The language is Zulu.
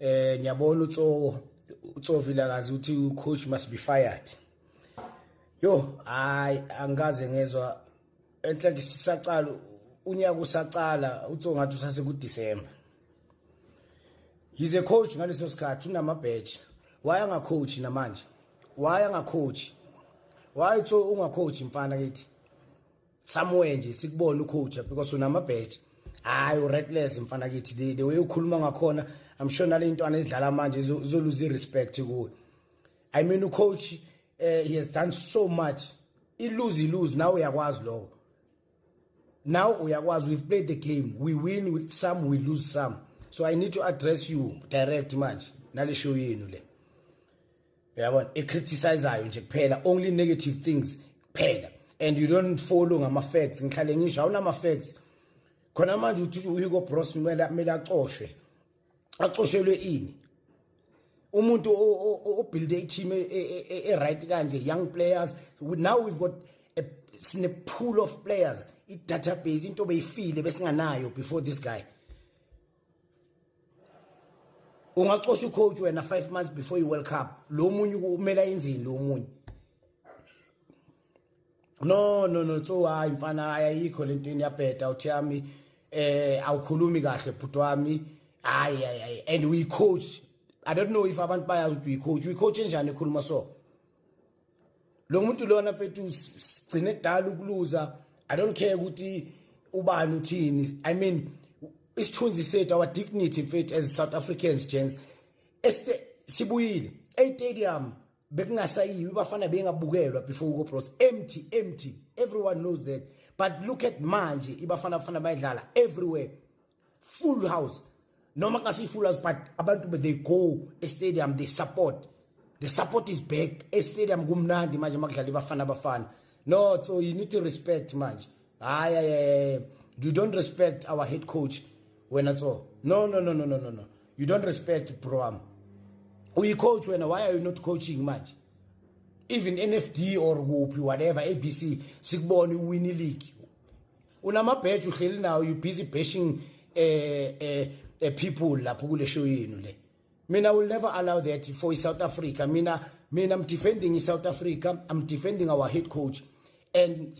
Ngiyabona utso Vilakazi uthi coach must be fired. Yo, angaze ngezwa enhle sisaqala unyaka usaqala utso ngathi usase ku December. He's a coach ngaleso sikhathi unama badge. Why anga coach namanje? Why anga coach? Why utso unga coach mfana kithi? Somewhere nje sikubona ucoach because unama badge. Hayi reckless mfana kithi the way ukhuluma ngakhona I'm sure nalentwana ezidlala manje uzoluza respect kuwe. I mean ucoach he has done so much. He lose now uyakwazi lokho. Now uyakwazi we've played the game. We win with some, we lose some. So I need to address you direct manje nale show yenu le. Uyabona criticizeayo nje kuphela only negative things kuphela and you don't follow ngama facts. Ngihlale ngisho awunama facts. Khona manje uthi uHugo Broos kumele acoshwe. Acoshelwe ini? Umuntu o build a team right kanje young players. Now we've got a pool of players. I database into beyifile besinganayo before this guy. Ungacosha ucoach wena 5 months before you World Cup. Lo munye kumele yenzini lo munye. No so hayi mfana ayikho lentweni yabheda uthi yami awukhulumi kahle bhuti wami hayi and we coach. I don't know if abantu bayazi we coach njani ekhuluma so. Lo muntu lona phethu sigcine edala ukuluza. I don't care ukuthi ubani uthini. I mean isithunzi sethu our dignity mfethu as South Africans gents sibuyile stadium bekungasayiwi bafana bengabukelwa before uHugo Broos empty everyone knows that but look at manje ibafana bayadlala everywhere full house noma kasi full house but abantu they go stadium they support. The support is back. Stadium kumnandi manje makudlala ibafana. No, so you need to respect manje. You don't respect our head coach when at all. No. You don't respect Proam. We coach when why are you not coaching manje? Even NFD or Whoopie, whatever, ABC, sikubona win league. Unama badge uhleli now you busy bashing people lapho kule show yenu le. Mina will never allow that for South Africa. Mina I'm defending South Africa. I'm defending our head coach. And